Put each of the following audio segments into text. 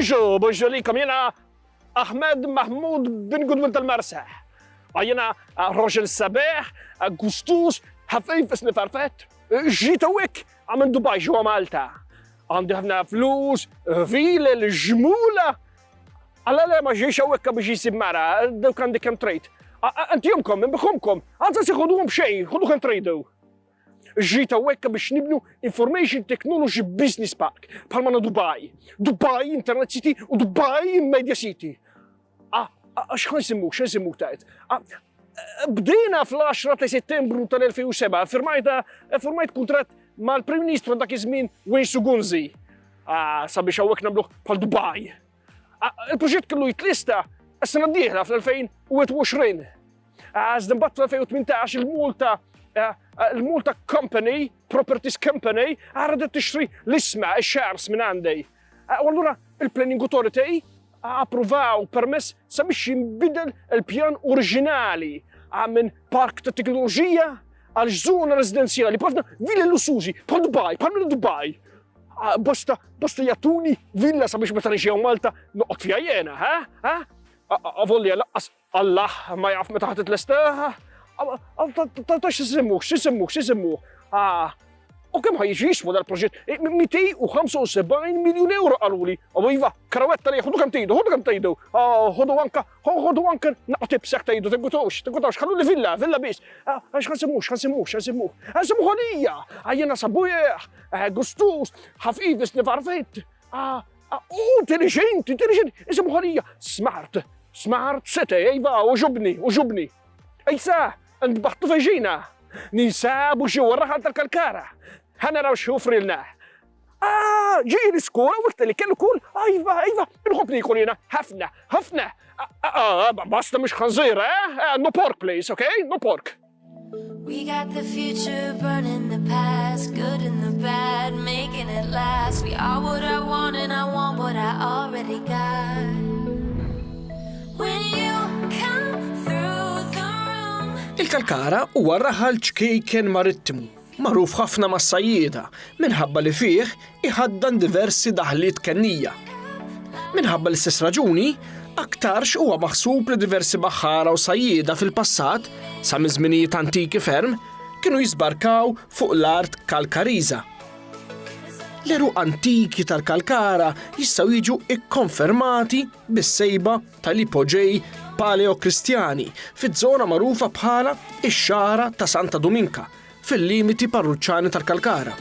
Bonjour likom, jena Ahmed Mahmoud bin Gudwin tal-Marsaħ. Jena roġel sabeħ, gustus, ħafif isni farfet, ġita wik għamin Dubai ġuwa Malta. Għandi ħafna flus, vile, l-ġmula. Għalla ma ġiex għawekka biex jisib mara, daw kan dik kem trejt. Antijomkom, biħomkom, għadza si ħodu xejn, ħodu kem trejdu. Ġita wekka biex nibnu Information Technology Business Park, bħalma Dubai. Dubai Internet City u Dubai Media City. Xħan simmu tajt? Bdejna fl-10 ta' Settembru tal-2007, firmajt kontrat mal-Prim Ministru dak iż-żmien Wayne Sugunzi. Sabiex hawnhekk nagħmluh bħal Dubai. Il-proġett kellu jitlista s-sena d-dieħla fl-2021. Iżda mbagħad fl-2018 il-Malta Company, Properties Company, għaradet tixtri l-isma, il-shares minn għandej. U allura il-Planning Authority approvaw permess sabiex jinbidel il-pjan oriġinali minn park ta' teknoloġija għal żona residenzjali, bħafna villa lussużi, bħal Dubai, bħal Dubai. Basta jatuni villa sabiex meta niġi Malta noqgħod fiha jiena, ha? Avolli laqqas Allah ma jaf meta ħadd tlestaha. X'isemmuk? U kemm ħajjiġi jiswa dal-proġett? 275 miljun euro qaluli. Iva, karawetta li ħodu kemm tgħidu. Ħodu anke naqtib sekk tgħidu, tiggutawx, ħallu li villa biss. X'ħansemmuh? Ħansemmuh għalija. Jiena sabujeh, gustus, ħafif nifarfet. Intelligenti, isemmuh għalija. Smart sete, iva, uġubni. Ejsa, nbaħtu feġina. Ninsabu ġewa RAʿAL tal-Kalkara. ħanaraw x'joffri lna. Ġieli skura u li kellu kull, iva, nħobbni jkun jiena ħafna. Basta mhux ħanżira, no pork please, okay? No pork. We got the future burning the past, good and the bad, making it last. We are what I want and I want what I already got. When you come through the room. Il-Kalkara huwa RAʿAL ċkejken marittimu, magħruf ħafna mas-sajjieda minħabba li fih iħaddan diversi daħliet kennija. Minħabba l-istess raġuni, aktarx huwa maħsub li diversi baħħara u sajjieda fil-passat, sa miż-żminijiet antiki ferm, kienu jisbarkaw fuq l-art kalkariża. L-eru antiki tal-Kalkara jistgħu jiġu ikkonfermati bis-sejba tal-ipoġej paleokristjani fiż-żona magħrufa bħala ix-xara ta' Santa Dominka fil-limiti parruċċjani tal-Kalkara.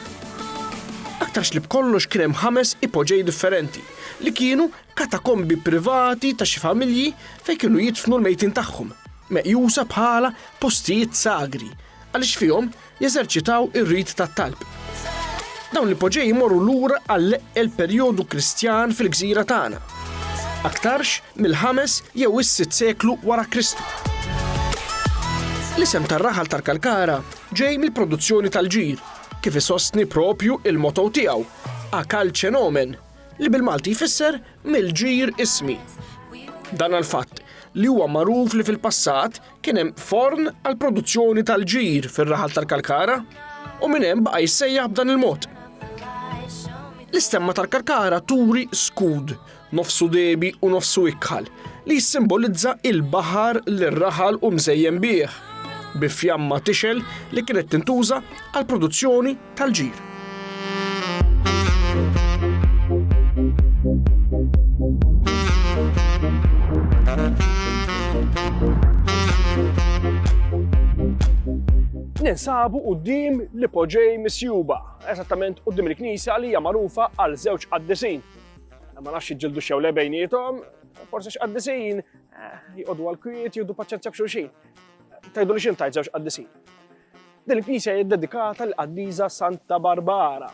Aktarx li b'kollox kien hemm 5 ipoġej differenti li kienu katakombi privati ta' xi familji fejn kienu jidfnu l-mejtin tagħhom, meqjusa bħala postijiet sagri għaliex fihom jeżerċitaw ir-rit tat-talb. Dawn l-ipoġej jmorru lura għall-eqel perjodu Kristjan fil-gżira tagħna. Aktarx mill-5 jew is-6 seklu wara Kristu. L-isem tar-RAʿAL tal-Kalkara ġej mill-produzzjoni tal-ġir, kif isostni propju il-motto tiegħu, RAʿAL ċenomen, li bil-Malti jfisser mill-ġir ismi. Dan għall-fatt li huwa magħruf li fil-passat kien hemm forn għall produzzjoni tal-ġir fir-RAʿAL tal-Kalkara u minn hemm baqa' jissejjaħ b'dan il-mod. L-istemma tal-Kalkara turi skud, nofsu debi u nofsu ikħal, li jissimbolizza il-baħar li RAʿAL u mżejjem bih, bi fjamma tixel li kienet tintuża għal produzzjoni tal-ġir. Ninsabu quddiem l-ipoġej misjuba, eżattament quddiem il-Knisja li hija magħrufa għal żewġ qaddisin. Ma nafx jiġġieldu xewle bejniethom, forsi x'qaddisin jqogħdu għall-kwiet jieħdu paċenzja b'xulxin. Tgħidu li x'intajt żewġ qaddisin. Din il-Knisja hija ddedikata l-Qaddiża Santa Barbara.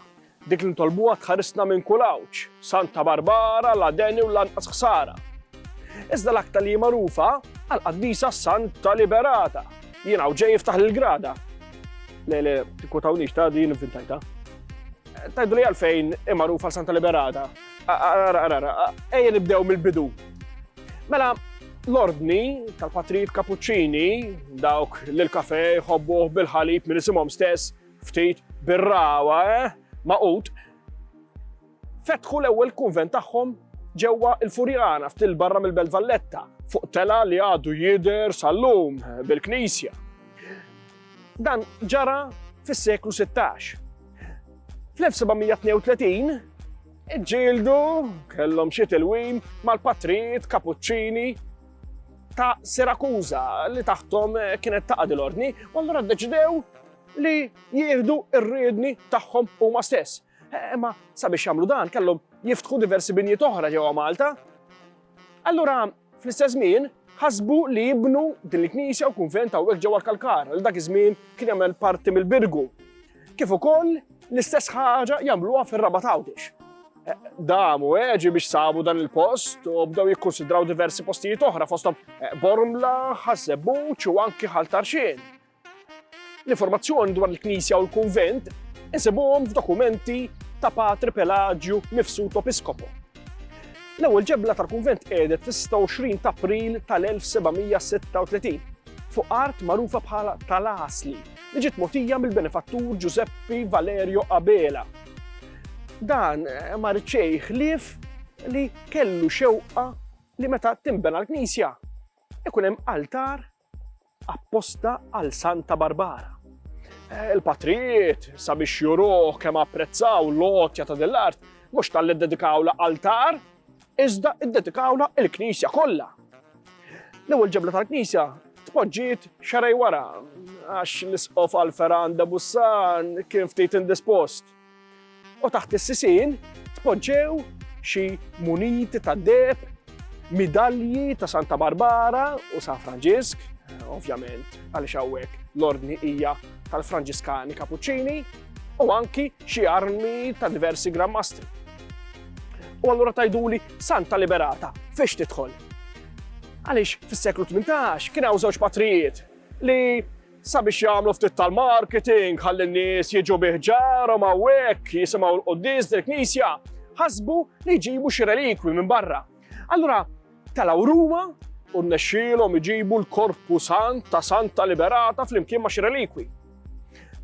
Dik li ntolbuha tħarisna minn kull awġ, Santa Barbara la deni u lanqas ħsara. Iżda l-aktar li magħrufa għall-Qaddiża Santa Liberata. Jien hawn ġej jiftaħ il-grada. Le, tikkutawniex ta' din inventajta. Tgħidu li għalfejn magħrufa Santa Liberata. Ejja nibdew mill-bidu. Mela, l-ordni tal-Patrijiet Kapuċċini, dawk l-kafe jħobbuh bil-ħalib minn isimhom stess, ftit bir-rawa, maqut, fetħu l-ewwel kunvent tagħhom ġewwa il-Furjana ftil barra mill-Belt Valletta fuq tela li għadu jidher sal-lum bil-Knisja. Dan ġara fis-seklu 16. Fl-1732 iġġieldu kellhom xi tilwim mal-patrijiet Kapuċċini ta' Sirakuża li taħtom kienet taqgħod l-ordni u allura ddeċidew li jieħdu r-riedni tagħhom huma stess. Imma sabiex jagħmlu dan kellhom jiftħu diversi binjiet oħra ġewwa Malta. Allura fl-istess żmien ħasbu li jibnu din il-knisja u kunvent hawnhekk ġewwa Kalkara li dak iż-żmien kien jagħmel parti mill-Birgu. Kif ukoll l-istess ħaġa jagħmluha fir-Rabat Għawdex. Damu ġi biex sabu dan il-post u bdew jikkunsidraw diversi postijiet oħra fosthom Bormla, Ħassebuċ u anki Ħaltarxien. L-informazzjoni dwar il-knisja u l-kunvent insibuhom f'dokumenti ta' Patri Pelagju Mifsud Episkopo. L-ewwel ġebla tal-kunvent qiegħdet fis-26 ta' April tal-1736 fuq art magħrufa bħala tal-Asli li ġiet mogħtija mill-benefattur Giuseppe Valerio Abela. Dan ma rċej ħlief li kellu xewqa li meta tinbena l-knisja ikun hemm altar apposta għal Santa Barbara. Il-patrijiet sabiex juruh kemm apprezzaw l-għotja ta' dell-art mhux tal-li ddedikawla altar, iżda iddedikawla l-knisja kollha. L-ewwel ġebla tal-knisja tpoġġiet xarej wara għax l-isqof għall-feranda Bussan kien ftit indispost. U taħt is-sisin tpoġġew xi muniti ta' deheb, midalji ta' Santa Barbara u San Franġisk, ovvjament għaliex hawnhekk l-ordni hija tal-Franġiskani Kapuċċini u anki xi armi ta' diversi grammastri. U allura tajduli Santa Liberata fiex tidħol. Għaliex fis-seklu 18 kien hawn żewġ patrijiet li sabiex jagħmlu ftit tal-marketing ħalli n-nies jiġu biħġarhom hawnhekk jisimgħu l-quddies del-Knisja ħasbu li jġibu xi relikwi minn barra. Allura telgħu Ruma u nnexxielhom iġibu l-Korpu Sant ta' Santa Liberata flimkien ma' xi relikwi.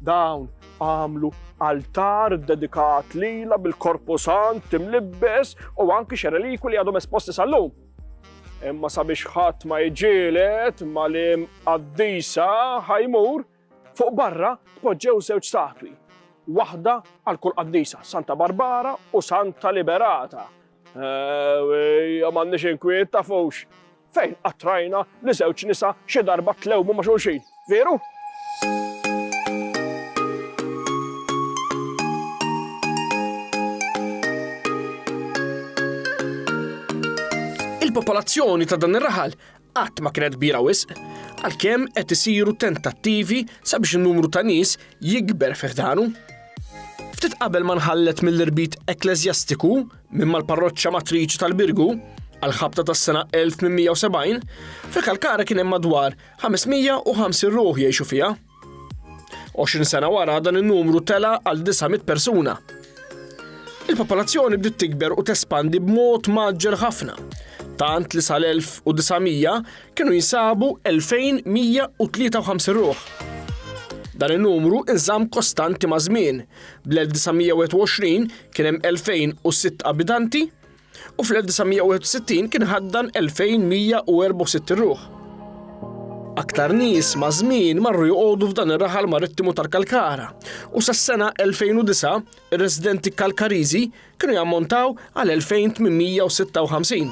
Dawn għamlu altar dedikat lilha bil-Korpu Sant imlibbes u anki xi relikwi li għadhom esposti sal-lum. Imma sabiex ħadd ma jiġġieled mal-imqaddisa ħajmur fuq barra tpoġġew żewġ statwi. Waħda għal kull qaddisa, Santa Barbara u Santa Liberata. M'għandniex inkwiet ta' fux. Fejn qattrajna li żewġ nisa xi darba tlewmu ma' xulxin, veru? Il-popolazzjoni ta' dan ir-raħal qatt ma kienet kbira wisq, għalkemm qed isiru tentattivi sabiex in-numru ta' nies jikber fiħdanu. Ftit qabel ma nħallet mill-irbit ekleżjastiku minn mal-parroċċja matriċi tal-Birgu għal-ħabta tas-sena 1870, fil-Kalkara kien hemm madwar 550 ruħ jgħixu fiha. 20 sena wara dan in-numru tela għal 900 persuna. Il-popolazzjoni bdiet tikber u tespandi b'mod maġġel ħafna, tant li sal-1900 kienu jinsabu 2153 ruħ. Dan in-numru inżamm kostanti ma' żmien. Bl-1921 kien hemm 2006 abitanti u fl-1961 kien ħaddan 2164 ruħ. Aktar nies ma' żmien marru joqogħdu f'dan ir-raħal marittimu tal-Kalkara u sas-sena 2009 ir-residenti Kalkariżi kienu jammontaw għal 2856.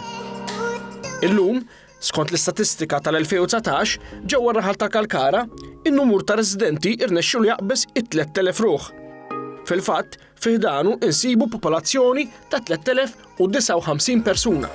Illum, skont l-istatistika tal-2019, ġewwa r-raħal tal-Kalkara, in-numru ta' residenti irnexxielu jaqbes 3,000 ruħ. Fil-fatt, fiħdanu insibu popolazzjoni ta' 3,059 persuna.